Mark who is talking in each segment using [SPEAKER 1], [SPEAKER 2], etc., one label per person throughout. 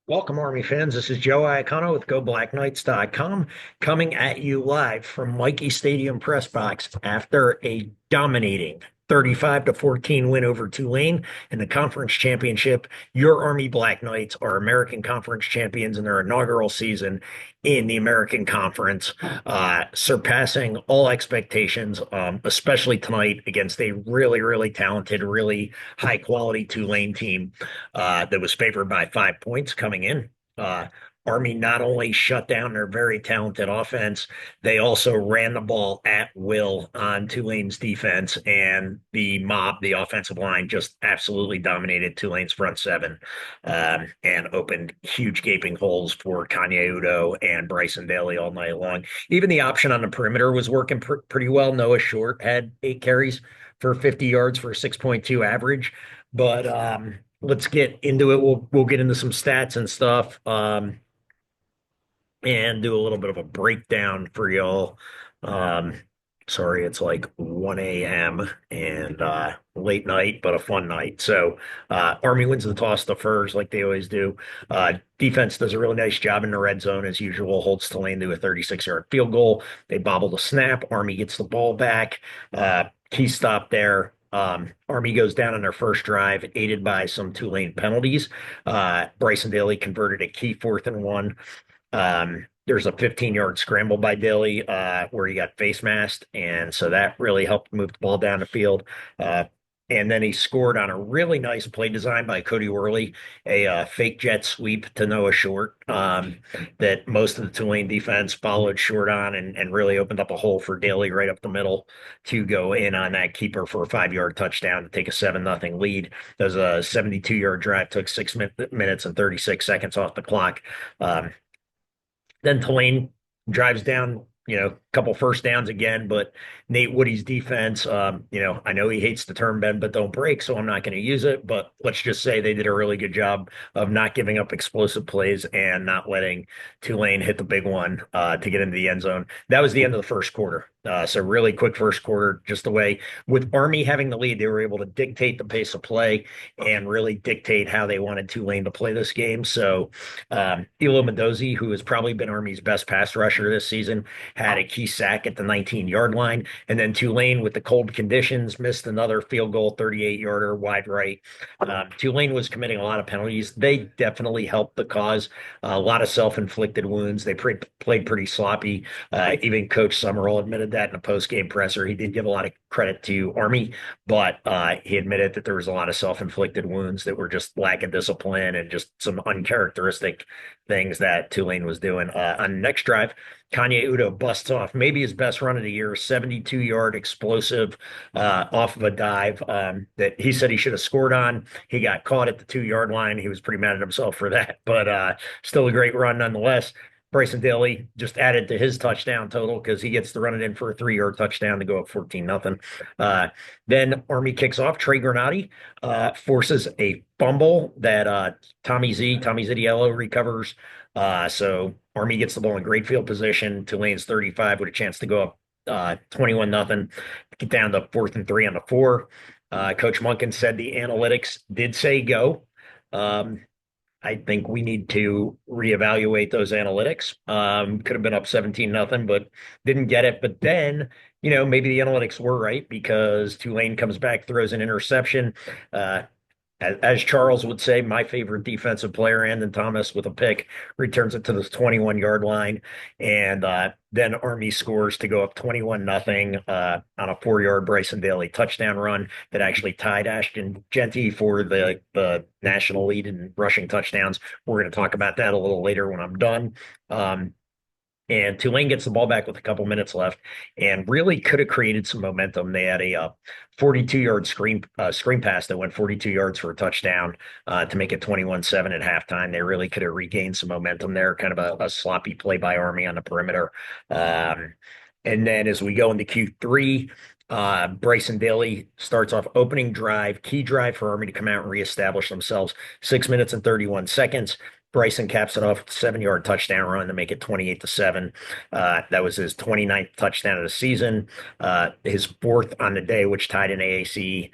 [SPEAKER 1] Welcome, Army fans. This is Joe Iacono with GoBlackKnights.com coming at you live from Mikey Stadium Press Box after a dominating 35-14 win over Tulane in the conference championship. Your Army Black Knights are American Conference champions in their inaugural season in the American Conference, surpassing all expectations, especially tonight against a really, really talented, really high quality Tulane team that was favored by 5 points coming in. Uh, Army not only shut down their very talented offense, they also ran the ball at will on Tulane's defense, and the offensive line, just absolutely dominated Tulane's front seven and opened huge gaping holes for Kanye Udo and Bryson Daly all night long. Even the option on the perimeter was working pretty well. Noah Short had 8 carries for 50 yards for a 6.2 average, but let's get into it. We'll get into some stats and stuff, and do a little bit of a breakdown for y'all. Um, Sorry, it's like 1 a.m. and late night, but a fun night. So Army wins the toss to first, like they always do. Defense does a really nice job in the red zone as usual, holds Tulane to a 36-yard field goal. They bobble the snap. Army gets the ball back. Key stop there. Army goes down on their first drive, aided by some Tulane penalties. Bryson Daly converted a key 4th and 1. There's a 15-yard scramble by Daly where he got face masked, and so that really helped move the ball down the field. And then he scored on a really nice play design by Cody Worley, a fake jet sweep to Noah Short that most of the Tulane defense followed short on and really opened up a hole for Daly right up the middle to go in on that keeper for a 5-yard touchdown to take a 7-0 lead. That was a 72-yard drive, took 6 minutes and 36 seconds off the clock. Then Tulane drives down, a couple first downs again, but Nate Woody's defense, I know he hates the term bend but don't break, so I'm not going to use it, but let's just say they did a really good job of not giving up explosive plays and not letting Tulane hit the big one to get into the end zone. That was the end of the first quarter. So really quick first quarter, just the way with Army having the lead, they were able to dictate the pace of play and really dictate how they wanted Tulane to play this game. So Elo Mendoza, who has probably been Army's best pass rusher this season, had a key sack at the 19-yard line. And then Tulane, with the cold conditions, missed another field goal, 38-yarder wide right. Tulane was committing a lot of penalties. They definitely helped the cause. A lot of self-inflicted wounds. They played pretty sloppy. Even Coach Summerall admitted that in a post-game presser. He did give a lot of credit to Army, but he admitted that there was a lot of self-inflicted wounds that were just lack of discipline and just some uncharacteristic things that Tulane was doing. On the next drive, Kanye Udo busts off maybe his best run of the year, 72-yard explosive off of a dive that he said he should have scored on. He got caught at the 2-yard line. He was pretty mad at himself for that, but still a great run nonetheless. Bryson Daly just added to his touchdown total because he gets to run it in for a 3-yard touchdown to go up 14-0. Then Army kicks off. Trey Granati forces a fumble that Tommy Zitiello recovers. So Army gets the ball in great field position. Tulane's 35 with a chance to go up 21-0, get down to 4th and 3 on the 4. Coach Monken said the analytics did say go. I think we need to reevaluate those analytics. Could have been up 17-0, but didn't get it. But then, maybe the analytics were right because Tulane comes back, throws an interception. As Charles would say, my favorite defensive player, Andon Thomas, with a pick, returns it to the 21-yard line. And then Army scores to go up 21-0 on a 4-yard Bryson Daly touchdown run that actually tied Ashton Genty for the national lead in rushing touchdowns. We're going to talk about that a little later when I'm done. And Tulane gets the ball back with a couple minutes left and really could have created some momentum. They had a 42-yard screen pass that went 42 yards for a touchdown to make it 21-7 at halftime. They really could have regained some momentum there, kind of a sloppy play by Army on the perimeter. And then as we go into Q3, Bryson Daly starts off opening drive, key drive for Army to come out and reestablish themselves. 6 minutes and 31 seconds. Bryson caps it off with a 7-yard touchdown run to make it 28-7. That was his 29th touchdown of the season, his 4th on the day, which tied an AAC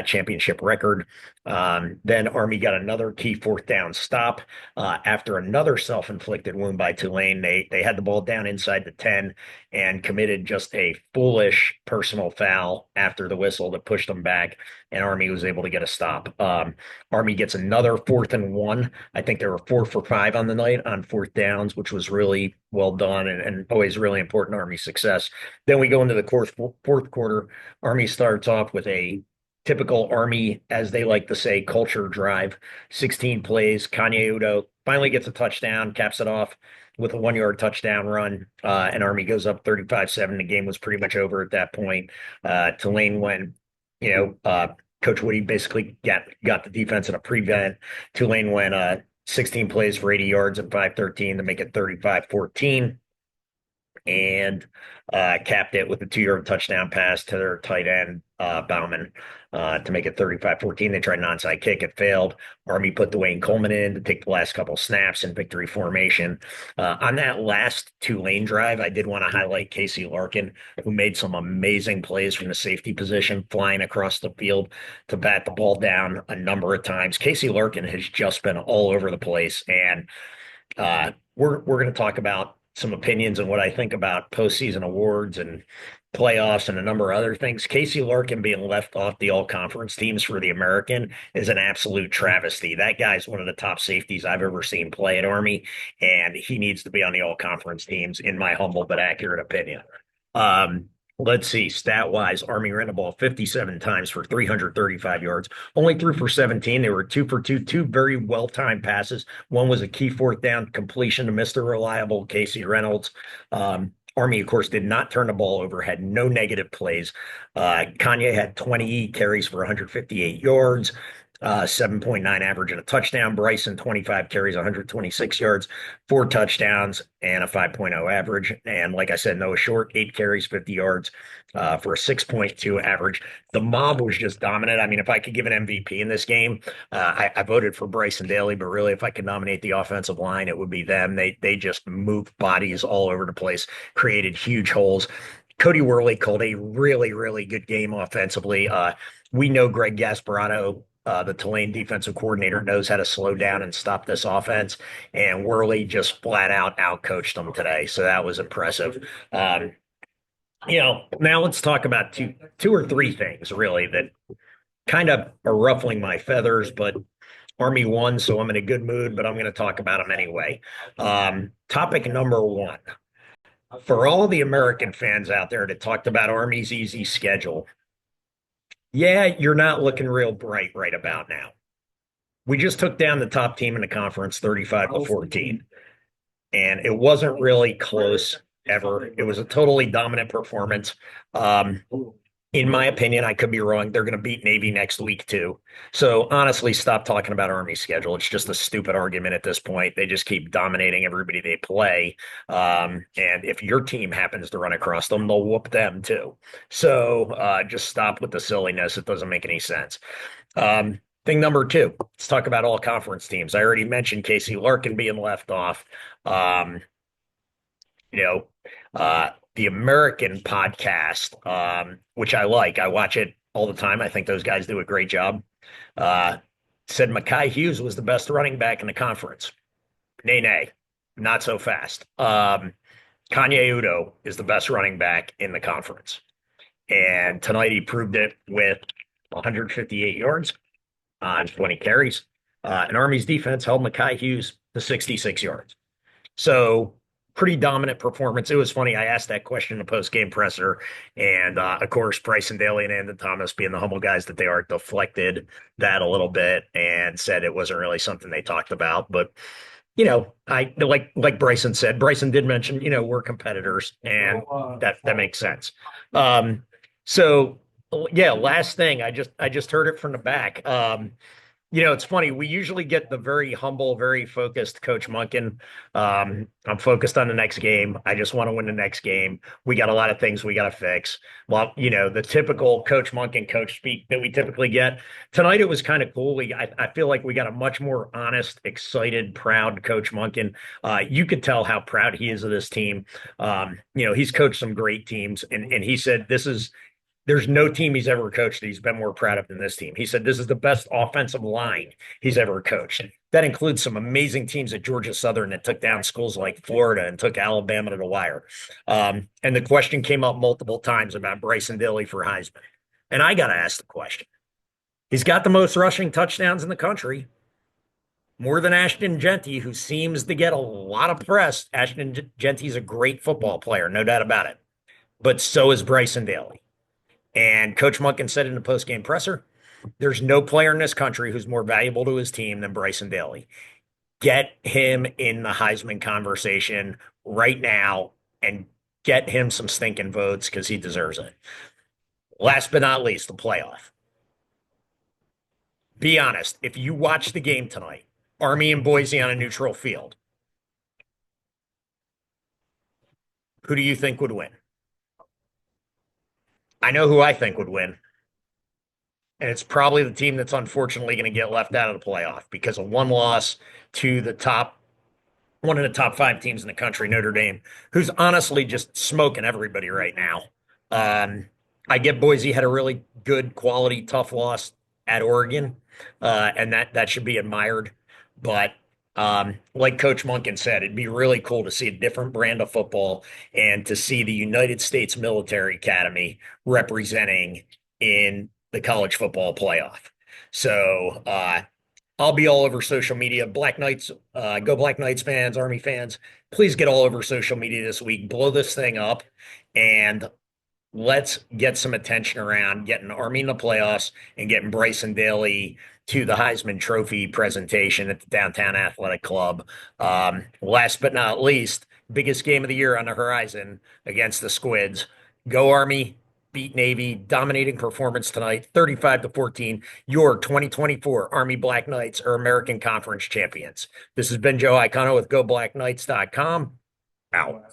[SPEAKER 1] championship record. Then Army got another key fourth down stop after another self-inflicted wound by Tulane. They had the ball down inside the 10 and committed just a foolish personal foul after the whistle that pushed them back, and Army was able to get a stop. Army gets another 4th and 1. I think they were 4 for 5 on the night on fourth downs, which was really well done and always really important Army success. Then we go into the fourth quarter. Army starts off with a typical Army, as they like to say, culture drive. 16 plays. Kanye Udo finally gets a touchdown, caps it off with a 1 yard touchdown run. And Army goes up 35-7. The game was pretty much over at that point. Tulane went, you know, Coach Woody basically got the defense in a prevent. Tulane went 16 plays for 80 yards and 513 to make it 35-14 and capped it with a 2 yard touchdown pass to their tight end, Bauman, to make it 35-14. They tried an onside kick. It failed. Army put Dwayne Coleman in to take the last couple snaps in victory formation. On that last Tulane drive, I did want to highlight Casey Larkin, who made some amazing plays from the safety position, flying across the field to bat the ball down a number of times. Casey Larkin has just been all over the place, and we're going to talk about some opinions on what I think about postseason awards and playoffs and a number of other things. Casey Larkin being left off the all conference teams for the American is an absolute travesty. That guy's one of the top safeties I've ever seen play at Army, and he needs to be on the all conference teams, in my humble but accurate opinion. Let's see, stat wise, Army ran the ball 57 times for 335 yards, only threw for 17. They were 2 for 2, two very well timed passes. One was a key fourth down completion to Mr. Reliable Casey Reynolds. Army, of course, did not turn the ball over, had no negative plays. Kanye had 20 carries for 158 yards. 7.9 average and a touchdown. Bryson, 25 carries, 126 yards, 4 touchdowns, and a 5.0 average. And like I said, Noah Short, 8 carries, 50 yards for a 6.2 average. The mob was just dominant. I mean, if I could give an MVP in this game, I voted for Bryson Daly, but really, if I could nominate the offensive line, it would be them. They just moved bodies all over the place, created huge holes. Cody Worley called a really, really good game offensively. We know Greg Gasparotto, the Tulane defensive coordinator, knows how to slow down and stop this offense, and Worley just flat out outcoached them today. So that was impressive. Now let's talk about two or three things really that kind of are ruffling my feathers, but Army won, so I'm in a good mood, but I'm going to talk about them anyway. Topic number one. For all the American fans out there that talked about Army's easy schedule, yeah, you're not looking real bright right about now. We just took down the top team in the conference 35-14, and it wasn't really close ever. It was a totally dominant performance. In my opinion, I could be wrong. They're going to beat Navy next week too. So honestly, stop talking about Army's schedule. It's just a stupid argument at this point. They just keep dominating everybody they play. And if your team happens to run across them, they'll whoop them too. So just stop with the silliness. It doesn't make any sense. Thing number two, let's talk about all conference teams. I already mentioned Casey Larkin being left off. You know, the American podcast, which I like. I watch it all the time. I think those guys do a great job. Said Mekhi Hughes was the best running back in the conference. Nay, nay, not so fast. Kanye Udo is the best running back in the conference. And tonight he proved it with 158 yards on 20 carries. And Army's defense held Mekhi Hughes to 66 yards. So pretty dominant performance. It was funny. I asked that question in the post-game presser, and of course, Bryson Daly and Andon Thomas, being the humble guys that they are, deflected that a little bit and said it wasn't really something they talked about. But I like Bryson said. Bryson did mention, we're competitors, and that makes sense. So yeah, last thing, I just heard it from the back. It's funny. We usually get the very humble, very focused Coach Monken. I'm focused on the next game. I just want to win the next game. We got a lot of things we got to fix. Well, the typical Coach Monken coach speak that we typically get. Tonight, it was kind of cool. I feel like we got a much more honest, excited, proud Coach Monken. You could tell how proud he is of this team. He's coached some great teams, and he said this is There's no team he's ever coached that he's been more proud of than this team. He said this is the best offensive line he's ever coached. That includes some amazing teams at Georgia Southern that took down schools like Florida and took Alabama to the wire. And the question came up multiple times about Bryson Dilly for Heisman. And I got to ask the question. He's got the most rushing touchdowns in the country, more than Ashton Genty, who seems to get a lot of press. Ashton Genty's a great football player, no doubt about it. But so is Bryson Daly. And Coach Monken said in the postgame presser, there's no player in this country who's more valuable to his team than Bryson Daly. Get him in the Heisman conversation right now and get him some stinking votes because he deserves it. Last but not least, the playoff. Be honest, if you watch the game tonight, Army and Boise on a neutral field, who do you think would win? I know who I think would win. And it's probably the team that's unfortunately going to get left out of the playoff because of one loss to one of the top five teams in the country, Notre Dame, who's honestly just smoking everybody right now. Um, I get Boise had a really good quality, tough loss at Oregon, and that should be admired. But like Coach Monken said, it'd be really cool to see a different brand of football and to see the United States Military Academy representing in the college football playoff. So I'll be all over social media. Black Knights, go Black Knights fans, Army fans, please get all over social media this week. Blow this thing up and let's get some attention around getting Army in the playoffs and getting Bryson Daly to the Heisman Trophy presentation at the Downtown Athletic Club. Last but not least, biggest game of the year on the horizon against the Squids. Go Army, beat Navy, dominating performance tonight, 35-14. Your 2024 Army Black Knights are American Conference champions. This has been Joe Iacono with GoBlackKnights.com. Out.